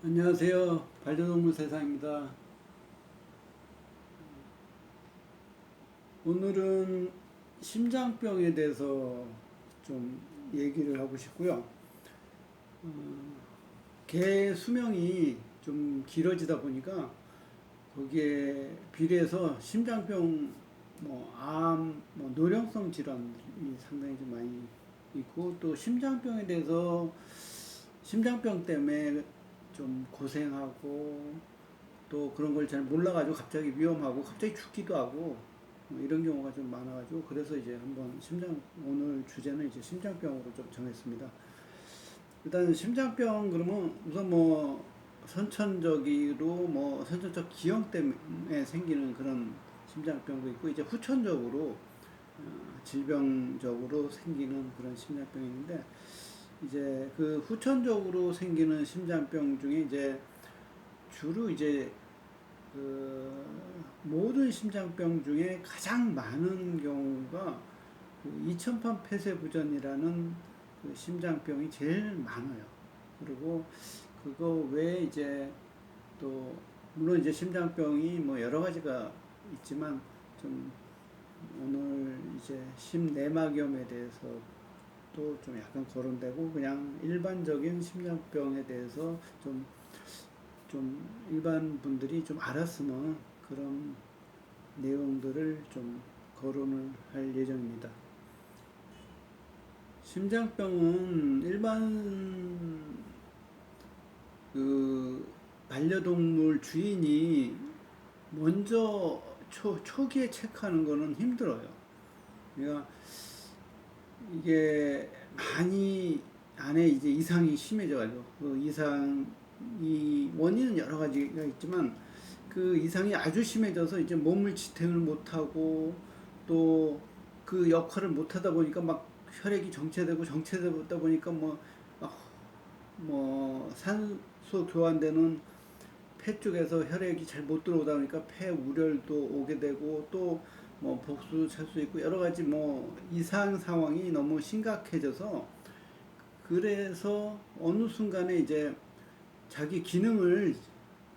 안녕하세요. 반려동물 세상입니다. 오늘은 심장병에 대해서 좀 얘기를 하고 싶고요. 개 수명이 좀 길어지다 보니까 거기에 비례해서 심장병, 암, 노령성 질환이 상당히 좀 많이 있고, 또 심장병에 대해서 심장병 때문에 좀 고생하고 또 그런 걸 잘 몰라가지고 갑자기 위험하고 갑자기 죽기도 하고 이런 경우가 좀 많아가지고, 그래서 이제 한번 오늘 주제는 이제 심장병으로 좀 정했습니다. 일단 심장병 그러면 우선 선천적 기형 때문에 생기는 그런 심장병도 있고, 이제 후천적으로 질병적으로 생기는 그런 심장병이 있는데, 이제 그 후천적으로 생기는 심장병 중에 이제 주로 이제 그 모든 심장병 중에 가장 많은 경우가 그 이천판 폐쇄부전이라는 그 심장병이 제일 많아요. 그리고 그거 외에 이제 또 물론 이제 심장병이 뭐 여러 가지가 있지만, 좀 오늘 이제 심내막염에 대해서 또 좀 약간 거론되고, 그냥 일반적인 심장병에 대해서 좀 일반 분들이 좀 알았으면 그런 내용들을 좀 거론을 할 예정입니다. 심장병은 일반 그 반려동물 주인이 먼저 초기에 체크하는 거는 힘들어요. 그러니까 이게 많이 안에 이제 이상이 심해져가지고, 그 이상이 원인은 여러 가지가 있지만 그 이상이 아주 심해져서 이제 몸을 지탱을 못하고, 또 그 역할을 못하다 보니까 막 혈액이 정체되다 보니까 산소 교환되는 폐 쪽에서 혈액이 잘 못 들어오다 보니까 폐 우열도 오게 되고, 또 복수 찰 수 있고, 여러 가지 이상 상황이 너무 심각해져서, 그래서 어느 순간에 이제 자기 기능을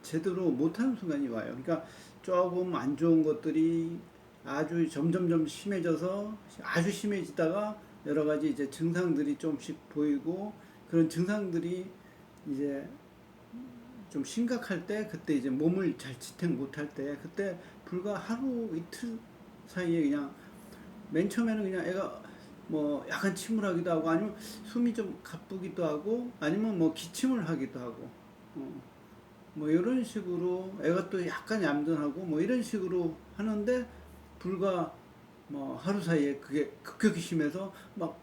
제대로 못하는 순간이 와요. 그러니까 조금 안 좋은 것들이 아주 점점점 심해져서, 아주 심해지다가 여러 가지 이제 증상들이 좀씩 보이고, 그런 증상들이 이제 좀 심각할 때, 그때 이제 몸을 잘 지탱 못할 때, 그때 불과 하루 이틀 사이에 그냥 맨 처음에는 그냥 애가 약간 침울하기도 하고, 아니면 숨이 좀 가쁘기도 하고, 아니면 기침을 하기도 하고, 이런 식으로 애가 또 약간 얌전하고 이런 식으로 하는데, 불과 하루 사이에 그게 급격히 심해서 막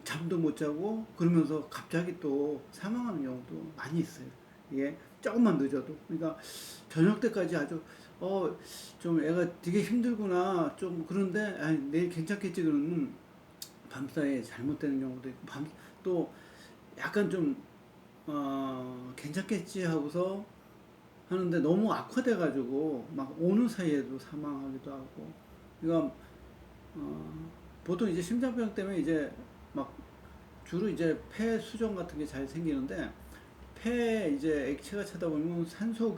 잠도 못 자고 그러면서 갑자기 또 사망하는 경우도 많이 있어요. 이게 조금만 늦어도. 그러니까 저녁 때까지 아주 좀 애가 되게 힘들구나, 좀 그런데 아니 내일 괜찮겠지 그러면 밤사이에 잘못되는 경우도 있고, 또 약간 좀 괜찮겠지 하고서 하는데 너무 악화돼가지고 막 오는 사이에도 사망하기도 하고. 그러니까 보통 이제 심장병 때문에 이제 막 주로 이제 폐 수정 같은 게 잘 생기는데, 폐에 이제 액체가 차다 보면 산소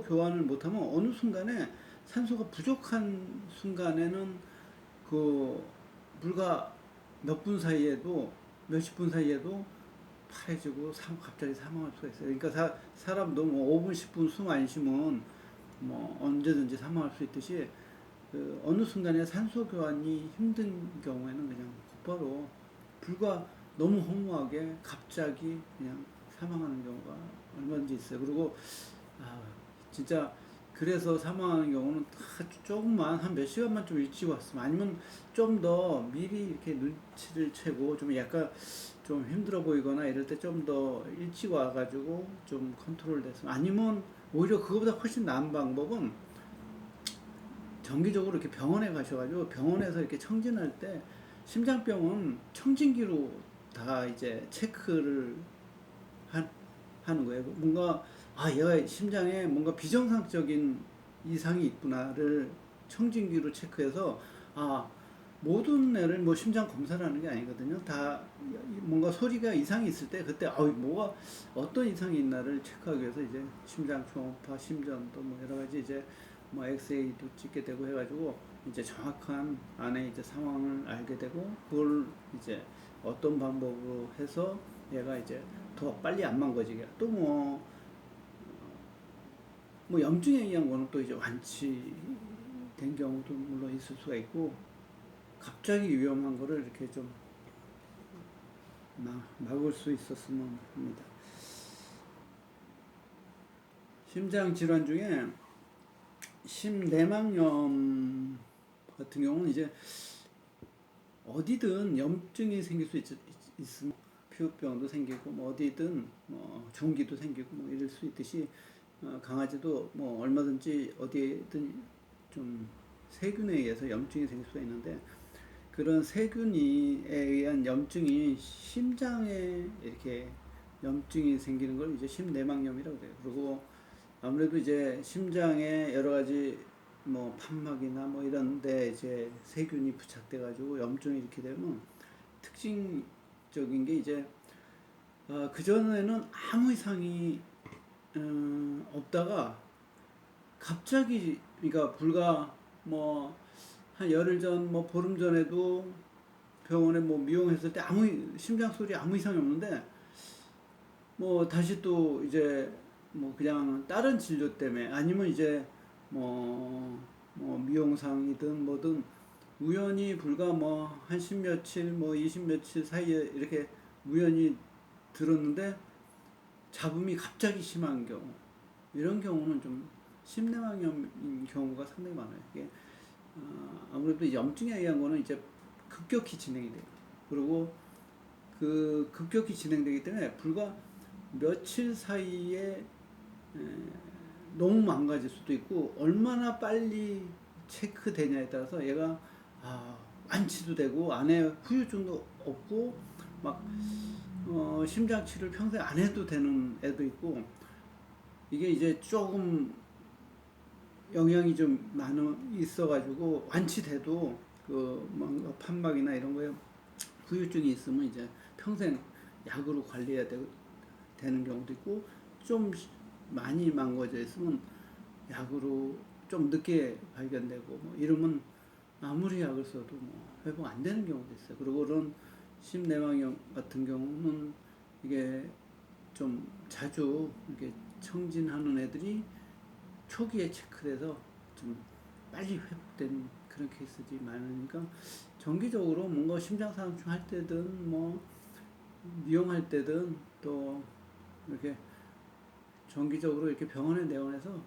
교환을 못하면 어느 순간에 산소가 부족한 순간에는 그 불과 몇 분 사이에도, 몇십 분 사이에도 파래지고 갑자기 사망할 수가 있어요. 그러니까 사람도 5분, 10분 숨 안 쉬면 언제든지 사망할 수 있듯이, 그 어느 순간에 산소 교환이 힘든 경우에는 그냥 곧바로 불과 너무 허무하게 갑자기 그냥 사망하는 경우가 얼마든지 있어요. 그리고 진짜 그래서 사망하는 경우는 조금만 한 몇 시간만 좀 일찍 왔으면, 아니면 좀 더 미리 이렇게 눈치를 채고 좀 약간 좀 힘들어 보이거나 이럴 때 좀 더 일찍 와가지고 좀 컨트롤 됐으면, 아니면 오히려 그거보다 훨씬 나은 방법은 정기적으로 이렇게 병원에 가셔가지고 병원에서 이렇게 청진할 때, 심장병은 청진기로 다 이제 체크를 하는 거예요. 뭔가 얘가 심장에 뭔가 비정상적인 이상이 있구나를 청진기로 체크해서, 모든 애를 뭐 심장 검사를 하는 게 아니거든요. 다 뭔가 소리가 이상이 있을 때 그때 뭐가 어떤 이상이 있나를 체크하기 위해서 이제 심장 초음파, 심전도 뭐 여러 가지 이제 뭐 엑스레이도 찍게 되고 해가지고 이제 정확한 안에 이제 상황을 알게 되고 그걸 이제 어떤 방법으로 해서 얘가 이제 더 빨리 안 망가지게 또 뭐 염증에 의한 거는 또 이제 완치된 경우도 물론 있을 수가 있고 갑자기 위험한 거를 이렇게 좀 막을 수 있었으면 합니다. 심장 질환 중에 심내막염 같은 경우는 이제 어디든 염증이 생길 수 있으면 피부병도 생기고 뭐 어디든 뭐 전기도 생기고 뭐 이럴 수 있듯이 강아지도 뭐 얼마든지 어디에든 좀 세균에 의해서 염증이 생길 수가 있는데 그런 세균에 의한 염증이 심장에 이렇게 염증이 생기는 걸 이제 심내막염이라고 해요. 그리고 아무래도 이제 심장에 여러 가지 뭐 판막이나 뭐 이런 데 이제 세균이 부착돼 가지고 염증이 이렇게 되면 특징적인 게 이제 그전에는 아무 이상이 없다가 갑자기 그러니까 불과 뭐 한 열흘 전, 뭐 보름 전에도 병원에 뭐 미용했을 때 심장 소리 아무 이상이 없는데 뭐 다시 또 이제 뭐 그냥 다른 진료 때문에 아니면 이제 뭐 미용상이든 뭐든 우연히 불과 뭐 한 십며칠 뭐 이십 며칠 사이에 이렇게 우연히 들었는데 잡음이 갑자기 심한 경우 이런 경우는 좀 심내막염인 경우가 상당히 많아요. 이게 아무래도 염증에 의한 거는 이제 급격히 진행이 돼요. 그리고 그 급격히 진행되기 때문에 불과 며칠 사이에 너무 망가질 수도 있고 얼마나 빨리 체크되냐에 따라서 얘가 완치도 되고 안에 후유증도 없고 막 심장치를 평소에 안 해도 되는 애도 있고 이게 이제 조금 영향이 좀 있어가지고 완치돼도 그 뭔가 판막이나 이런 거에 후유증이 있으면 이제 평생 약으로 관리해야 되는 경우도 있고 좀 많이 망가져 있으면 약으로 좀 늦게 발견되고 뭐 이러면 아무리 약을 써도 뭐 회복 안 되는 경우도 있어요. 그리고 그런 심내막염 같은 경우는 이게 좀 자주 이렇게 청진하는 애들이 초기에 체크돼서 좀 빨리 회복된 그런 케이스들이 많으니까 정기적으로 뭔가 심장상충 할 때든 뭐 미용할 때든 또 이렇게 정기적으로 이렇게 병원에 내원해서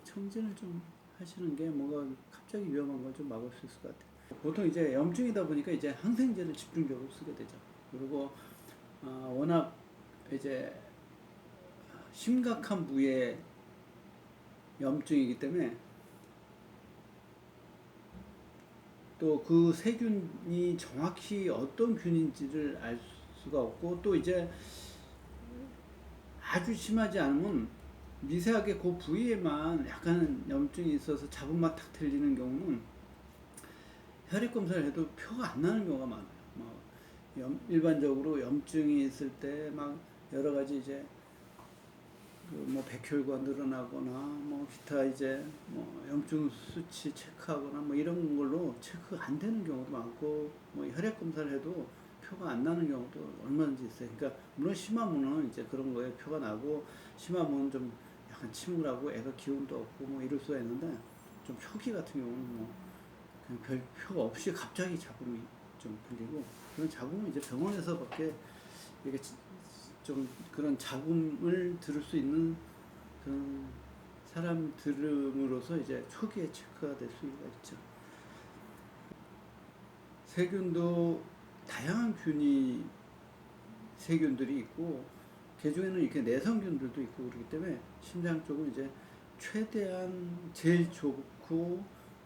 청진을 좀 하시는 게 뭔가 갑자기 위험한 걸 좀 막을 수 있을 것 같아요. 보통 이제 염증이다 보니까 이제 항생제를 집중적으로 쓰게 되죠. 그리고 워낙 이제 심각한 부의 염증이기 때문에 또 그 세균이 정확히 어떤 균인지를 알 수가 없고 또 이제 아주 심하지 않으면 미세하게 그 부위에만 약간 염증이 있어서 잡음만 탁 들리는 경우는 혈액 검사를 해도 표가 안 나는 경우가 많아요. 일반적으로 염증이 있을 때 막 여러 가지 이제 뭐 백혈과 늘어나거나 뭐 기타 이제 뭐 염증 수치 체크하거나 뭐 이런 걸로 체크 안 되는 경우도 많고 뭐 혈액 검사를 해도 표가 안 나는 경우도 얼마든지 있어요. 그러니까 물론 심하면은 이제 그런 거에 표가 나고 심하면 좀 약간 침울하고 애가 기운도 없고 뭐 이럴 수가 있는데 좀 초기 같은 경우는 뭐 그냥 별 표가 없이 갑자기 잡음이 좀 들리고 그런 잡음은 이제 병원에서밖에 이게 좀 그런 잡음을 들을 수 있는 그런 사람 들음으로써 이제 초기에 체크가 될 수가 있죠. 세균도 다양한 세균들이 있고 개 중에는 이렇게 내성균들도 있고 그렇기 때문에 심장 쪽은 이제 최대한 제일 좋고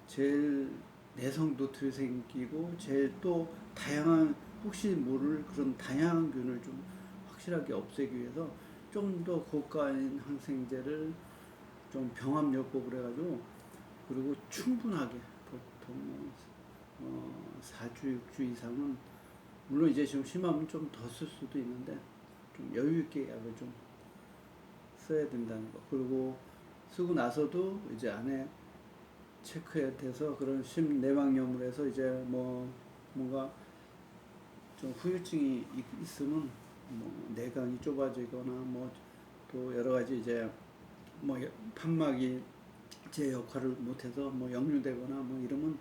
제일 내성도 덜 생기고 제일 또 다양한 혹시 모를 그런 다양한 균을 좀 확실하게 없애기 위해서 좀 더 고가인 항생제를 좀 병합요법을 해가지고 그리고 충분하게 보통 4주, 6주 이상은 물론 이제 좀 심하면 좀 더 쓸 수도 있는데 좀 여유 있게 약을 좀 써야 된다는 거. 그리고 쓰고 나서도 이제 안에 체크해야 돼서 그런 심내막염을 해서 이제 뭐 뭔가 좀 후유증이 있으면 뭐 내강이 좁아지거나 뭐 또 여러 가지 이제 뭐 판막이 제 역할을 못해서 뭐 역류되거나 뭐 이러면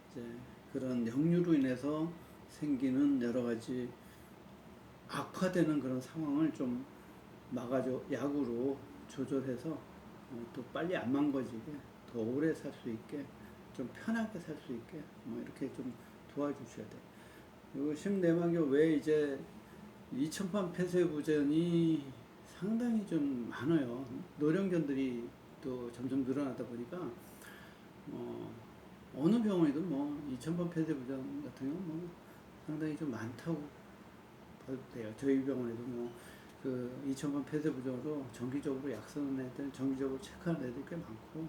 이제 그런 역류로 인해서 생기는 여러 가지 악화되는 그런 상황을 좀 막아줘 약으로 조절해서 또 빨리 안 망가지게 더 오래 살 수 있게 좀 편하게 살 수 있게 뭐 이렇게 좀 도와주셔야 돼. 그리고 심내막염 외에 이제 이천판 폐쇄부전이 상당히 좀 많아요. 노령견들이 또 점점 늘어나다 보니까 어, 어느 병원에도 뭐 이천판 폐쇄부전 같은 경우 뭐 상당히 좀 많다고 봐도 돼요. 저희 병원에도 뭐 그 이천판 폐쇄부전으로 정기적으로 약 쓰는 애들, 정기적으로 체크하는 애들 꽤 많고,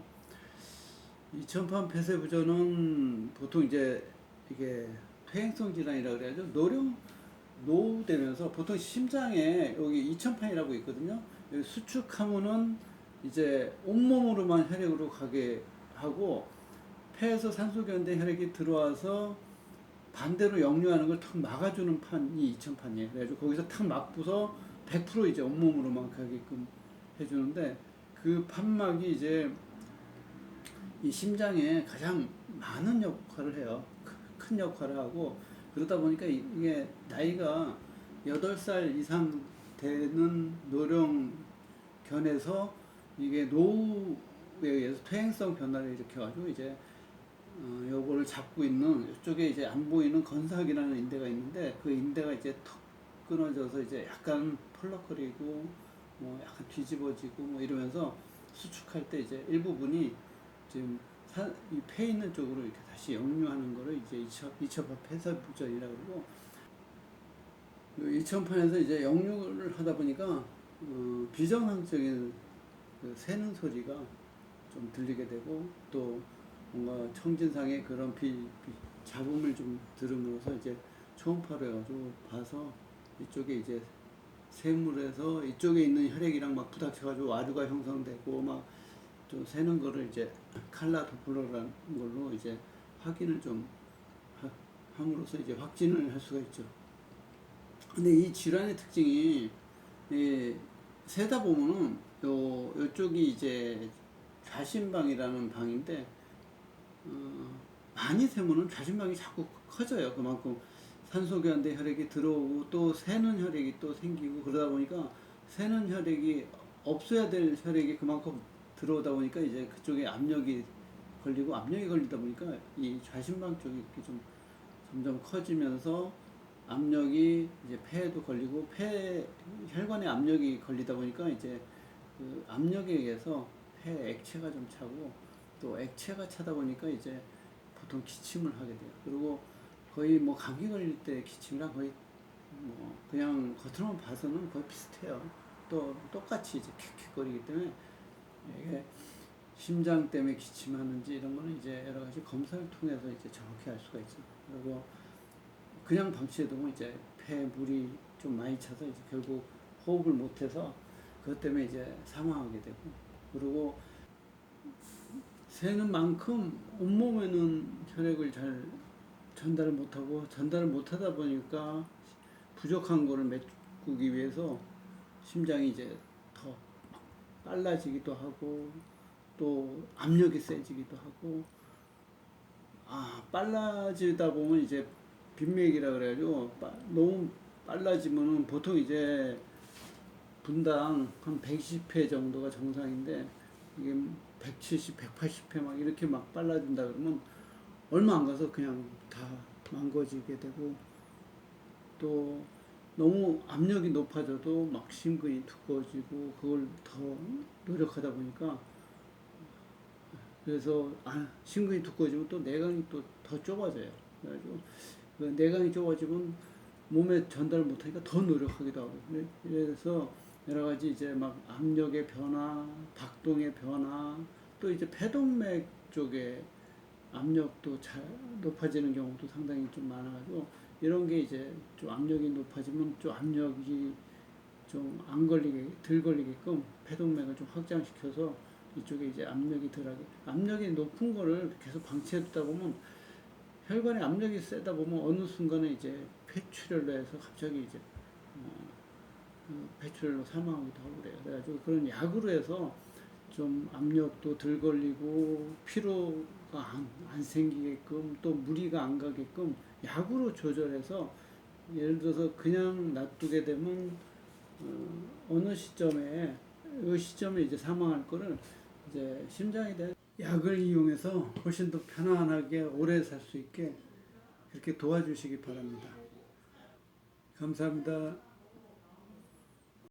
이천판 폐쇄부전은 보통 이제 이게 퇴행성 질환이라 그래야죠. 노후 되면서 보통 심장에 여기 이천판이라고 있거든요. 여기 수축하면은 이제 온몸으로만 혈액으로 가게 하고, 폐에서 산소견대 혈액이 들어와서 반대로 역류하는 걸 탁 막아주는 판이 이천판이에요. 그래가지고 거기서 탁 막고서 100% 이제 온몸으로만 가게끔 해주는데, 그 판막이 이제 이 심장에 가장 많은 역할을 해요. 큰 역할을 하고, 그러다 보니까 이게 나이가 8살 이상 되는 노령견에서 이게 노후에 의해서 퇴행성 변화를 일으켜가지고 이제 요거를 잡고 있는 이쪽에 이제 안 보이는 건삭이라는 인대가 있는데, 그 인대가 이제 턱 끊어져서 이제 약간 펄럭거리고 뭐 약간 뒤집어지고 뭐 이러면서 수축할 때 이제 일부분이 지금 이 폐 있는 쪽으로 이렇게 다시 역류하는 거를 이제 이첩합 폐쇄부전이라고 그러고, 이천판에서 이제 역류를 하다 보니까 비정상적인 그 새는 소리가 좀 들리게 되고, 또 뭔가 청진상의 그런 잡음을 좀 들음으로써 이제 초음파로 해가지고 봐서 이쪽에 이제 샘물에서 이쪽에 있는 혈액이랑 막 부닥쳐가지고 와류가 형성되고 막 좀 새는 거를 이제 칼라 도플러라는 걸로 이제 확인을 좀 함으로써 이제 확진을 할 수가 있죠. 근데 이 질환의 특징이 세다 보면은 요쪽이 이제 좌심방이라는 방인데 많이 세면은 좌심방이 자꾸 커져요. 그만큼 산소교환대 혈액이 들어오고 또 새는 혈액이 또 생기고 그러다 보니까 새는 혈액이 없어야 될 혈액이 그만큼 들어오다 보니까 이제 그쪽에 압력이 걸리고, 압력이 걸리다 보니까 이 좌심방 쪽이 이렇게 좀 점점 커지면서 압력이 이제 폐에도 걸리고, 혈관에 압력이 걸리다 보니까 이제 그 압력에 의해서 폐에 액체가 좀 차고, 또 액체가 차다 보니까 이제 보통 기침을 하게 돼요. 그리고 거의 뭐 감기 걸릴 때 기침이랑 거의 뭐 그냥 겉으로만 봐서는 거의 비슷해요. 또 똑같이 이제 킥킥거리기 때문에 이게 심장 때문에 기침하는지 이런 거는 이제 여러 가지 검사를 통해서 이제 정확히 알 수가 있죠. 그리고 그냥 방치해두면 이제 폐에 물이 좀 많이 차서 이제 결국 호흡을 못해서 그것 때문에 이제 사망하게 되고, 그리고 새는 만큼 온몸에는 혈액을 잘 전달을 못하고, 전달을 못하다 보니까 부족한 거를 메꾸기 위해서 심장이 이제 더 빨라지기도 하고, 또 압력이 세지기도 하고, 빨라지다 보면 이제 빈맥이라 그래가지고 너무 빨라지면은 보통 이제 분당 한 120회 정도가 정상인데, 이게 170, 180회 막 이렇게 막 빨라진다 그러면 얼마 안 가서 그냥 다 망가지게 되고, 또 너무 압력이 높아져도 막 심근이 두꺼워지고, 그걸 더 노력하다 보니까 그래서 심근이 두꺼워지면 또 내강이 또 더 좁아져요. 그래가지고 그 내강이 좁아지면 몸에 전달을 못하니까 더 노력하기도 하고, 그래서 여러 가지 이제 막 압력의 변화, 박동의 변화, 또 이제 폐동맥 쪽에 압력도 잘 높아지는 경우도 상당히 좀 많아가지고 이런 게 이제 좀 압력이 높아지면 좀 압력이 좀 안 걸리게 덜 걸리게끔 폐동맥을 좀 확장시켜서 이쪽에 이제 압력이 덜하게 압력이 높은 거를 계속 방치했다 보면 혈관의 압력이 세다 보면 어느 순간에 이제 폐출혈로 해서 갑자기 이제 폐출혈로 사망하기도 하고 그래요. 그래가지고 그런 약으로 해서 좀 압력도 덜 걸리고 피로가 안 생기게끔 또 무리가 안 가게끔 약으로 조절해서 예를 들어서 그냥 놔두게 되면 어느 시점에 이 시점에 이제 사망할 거를 이제 심장에 대한 약을 이용해서 훨씬 더 편안하게 오래 살 수 있게 그렇게 도와주시기 바랍니다. 감사합니다.